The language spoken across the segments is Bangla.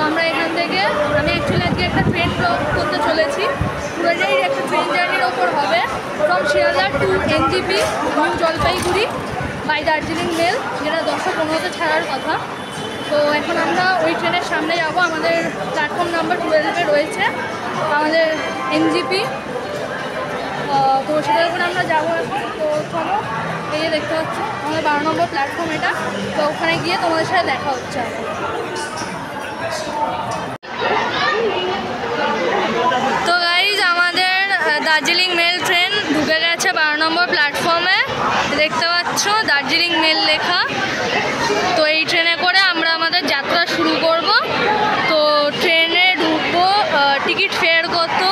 আমরা এখান থেকে আমি অ্যাকচুয়ালি আজকে একটা ট্রেন ব্লগ করতে চলেছি, পুরোটাই একটা ট্রেন জার্নির ওপর হবে from Sealdah to NJP New Jalpaiguri by Darjeeling mail, যেটা 10:15-তে ছাড়ার কথা। তো এখন আমরা ওই ট্রেনের সামনে যাব, আমাদের প্ল্যাটফর্ম নাম্বার 12-এ রয়েছে আমাদের এনজিপি। তো সেটার উপরে আমরা যাবো এখন। তো চলো, এই যে দেখতে পাচ্ছ আমাদের 12 নম্বর প্ল্যাটফর্ম এটা। তো ওখানে গিয়ে তোমাদের সাথে দেখা হচ্ছে। তো গাইজ আমাদের দার্জিলিং মেল ট্রেন ঢুকে গেছে 12 নম্বর প্ল্যাটফর্মে, দেখতে পাচ্ছ দার্জিলিং মেল লেখা। তো এই ট্রেনে করে আমরা আমাদের যাত্রা শুরু করব। তো ট্রেনে ঢুকবো, টিকিট ফেয়ার কত,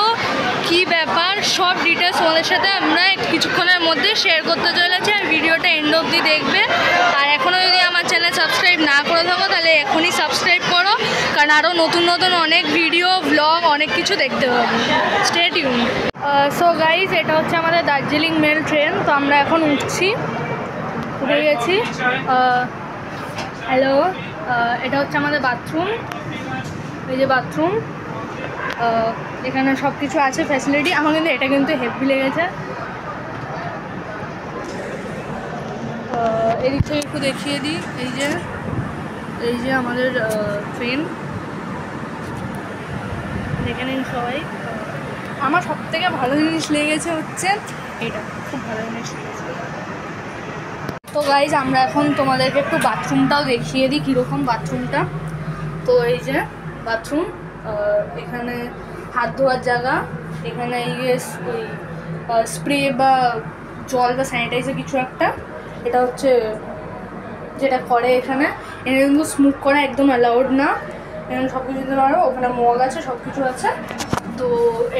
কী ব্যাপার, সব ডিটেলস আমাদের সাথে আমরা কিছুক্ষণের মধ্যে শেয়ার করতে চলেছি। আর ভিডিওটা এন্ড অবধি দেখবে। আর এখনও যদি আমার চ্যানেল সাবস্ক্রাইব না করে থাকো তাহলে এখনই সাবস্ক্রাইব করো, কারণ আরও নতুন নতুন অনেক ভিডিও ব্লগ অনেক কিছু দেখতে পাবো। Stay tune. সো গাইজ, এটা হচ্ছে আমাদের দার্জিলিং মেল ট্রেন। তো আমরা এখন উঠে গেছি। হ্যালো, এটা হচ্ছে আমাদের বাথরুম। এই যে বাথরুম, এখানে সব কিছু আছে ফ্যাসিলিটি। আমার কিন্তু এটা কিন্তু হেভি লেগেছে। এদিক থেকে একটু দেখিয়ে দিই। এই যে আমাদের ট্রেন, এখানে সবাই। আমার সব থেকে ভালো জিনিস লেগেছে হচ্ছে এটা, খুব ভালো জিনিস লেগেছে। তো গাইজ, আমরা এখন তোমাদেরকে একটু বাথরুমটাও দেখিয়ে দিই কীরকম বাথরুমটা। তো এই যে বাথরুম, এখানে হাত ধোয়ার জায়গা, এখানে ওই স্প্রে বা জল বা স্যানিটাইজার কিছু একটা, এটা হচ্ছে যেটা করে এখানে কিন্তু স্মোক করা একদম অ্যালাউড না। এখানে সব কিছু দিতে পারো, ওখানে মগ আছে, সব কিছু আছে। তো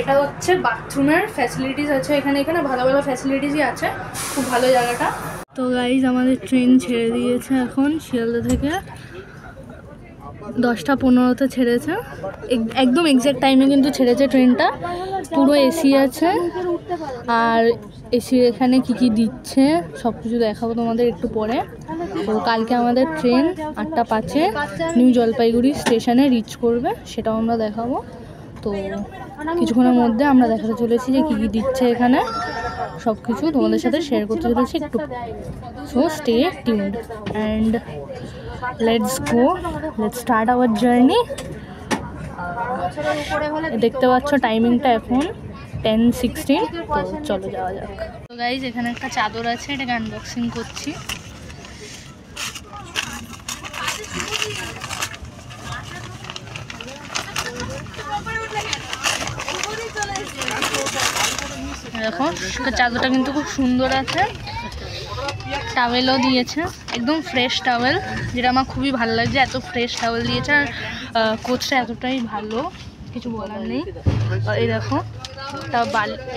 এটা হচ্ছে বাথরুমের ফ্যাসিলিটিস আছে এখানে ভালো ভালো ফ্যাসিলিটিসই আছে, খুব ভালো জায়গাটা। তো গাইজ, আমাদের ট্রেন ছেড়ে দিয়েছে এখন শিয়ালদা থেকে। 10:15-তে ছেড়েছে, একদম এক্স্যাক্ট টাইমে কিন্তু ছেড়েছে ট্রেনটা। পুরো এসি আছে, আর এসির এখানে কী দিচ্ছে সব কিছু দেখাবো তোমাদের একটু পরে। তো কালকে আমাদের ট্রেন 8:05-এ নিউ জলপাইগুড়ি স্টেশনে রিচ করবে, সেটাও আমরা দেখাবো। তো কিছুক্ষণের মধ্যে আমরা দেখাতে চলেছি যে কী দিচ্ছে এখানে, সব কিছু তোমাদের সাথে শেয়ার করতে চলেছি একটু। So stay tuned and let's go, let's start our journey. দেখতে পাচ্ছ টাইমিংটা এখন 10:16। তো চলো যাওয়া যাক। তো গাইজ, এখানে একটা চাদর আছে, এটাকে আনবক্সিং করছি। দেখো, চাদরটা কিন্তু খুব সুন্দর আছে। টাওয়েলও দিয়েছে, একদম ফ্রেশ টাওয়েল, যেটা আমার খুবই ভালো লাগছে। এত ফ্রেশ টাওয়েল দিয়েছে, আর কোচটা এতটাই ভালো, কিছু বলার নেই। এই দেখো,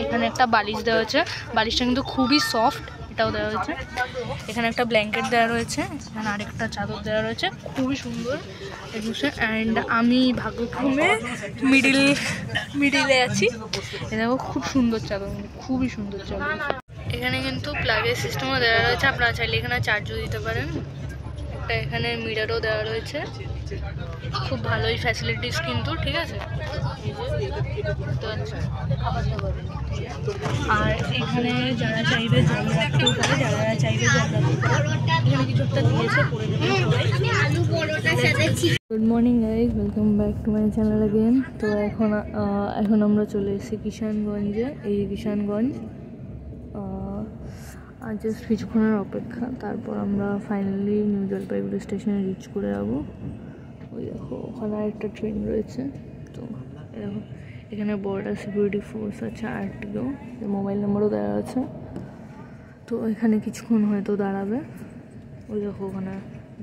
এখানে একটা বালিশ দেওয়া হয়েছে, বালিশটা কিন্তু খুবই সফট, এটাও দেওয়া হয়েছে। এখানে একটা ব্ল্যাঙ্কেট দেওয়া রয়েছে, এখানে আরেকটা চাদর দেওয়া রয়েছে, খুবই সুন্দর এগুলো। অ্যান্ড আমি ভাগ্যক্রমে মিডিলে আছি। এ দেখো, খুব সুন্দর চাদর, খুবই সুন্দর চাদর। এখানে কিন্তু প্লাগের সিস্টেমও দেওয়া রয়েছে, আপনারা চাইলে এখানে চার্জও দিতে পারেন। একটা এখানে মিরারও দেওয়া রয়েছে, খুব ভালোই ফ্যাসিলিটিস কিন্তু, ঠিক আছে। আর এখানে যারা চাইবে জল রাখতেও পারে, যারা চাইবে জল রাখতে পারে। এখানে কিছু একটা দিয়েছে, করে দেবেন সবাই। Good morning guys, welcome back to my channel again. তো এখন আমরা চলে এসেছি কিষানগঞ্জে। এই কিষানগঞ্জ, আর জাস্ট কিছুক্ষণের অপেক্ষা, তারপর আমরা ফাইনালি নিউ জলপাইগুড়ি স্টেশনে রিচ করে যাবো। ওই দেখো, ওখানে আরেকটা ট্রেন রয়েছে। তো এরকম এখানে বর্ডার সিকিউরিটি ফোর্স আছে, আরটিও, মোবাইল নাম্বারও দেওয়া আছে। তো এখানে কিছুক্ষণ হয়তো দাঁড়াবে। ওই দেখো, ওখানে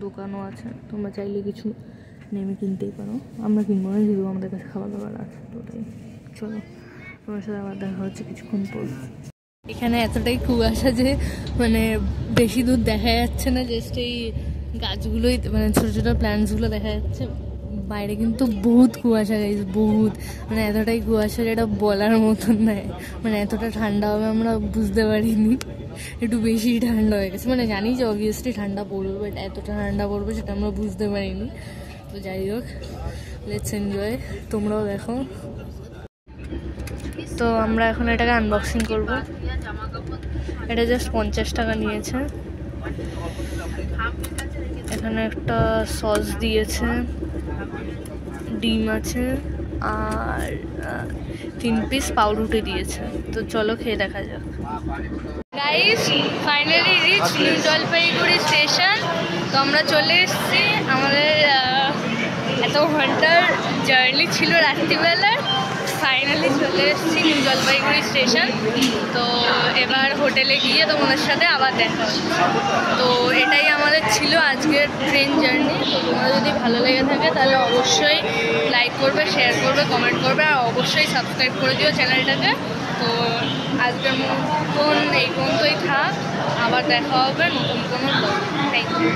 দোকানও আছে, তোমরা চাইলে কিছু নেমে কিনতেই পারো। আমরা কিনবো না, যেহেতু আমাদের কাছে খাবার দাবার আছে। তো তাই চলো, তোমার সাথে আবার দেখা হচ্ছে কিছুক্ষণ পর। এখানে এতটাই কুয়াশা যে মানে বেশি দূর দেখা যাচ্ছে না, জাস্ট এই গাছগুলোই, মানে ছোটো ছোটো প্ল্যান্টসগুলো দেখা যাচ্ছে। বাইরে কিন্তু বহুত কুয়াশা গাইছে, বহুত, মানে এতটাই কুয়াশা যেটা বলার মতন নয়। মানে এতটা ঠান্ডা হবে আমরা বুঝতে পারিনি, একটু বেশি ঠান্ডা হয়ে গেছে। মানে জানি যে অবভিয়াসলি ঠান্ডা পড়বে, বাট এতটা ঠান্ডা পড়বে সেটা আমরা বুঝতে পারিনি। তো যাই হোক, লেটস এনজয়, তোমরাও দেখো। তো আমরা এখন এটাকে আনবক্সিং করব। এটা জাস্ট 50 টাকা নিয়েছে। এখানে একটা সস দিয়েছে, ডিম আছে আর 3 পিস পাউরুটি দিয়েছে। তো চলো খেয়ে দেখা যাক। Guys finally rich new Jalpaiguri station. তো আমরা চলে এসেছি। আমাদের এত ঘন্টার জার্নি ছিল রাত্রিবেলার, ফাইনালি চলে এসেছি নিউ জলপাইগুড়ি স্টেশন। তো এবার হোটেলে গিয়ে তোমাদের সাথে আবার দেখা হচ্ছে। তো এটাই আমাদের ছিল আজকের ট্রেন জার্নি। তো তোমার যদি ভালো লেগে থাকে তাহলে অবশ্যই লাইক করবে, শেয়ার করবে, কমেন্ট করবে আর অবশ্যই সাবস্ক্রাইব করে দিও চ্যানেলটাকে। তো আজকের মতন এই পর্যন্তই থাক, আবার দেখা হবে নতুন কোনো ব্লগে। Thank you.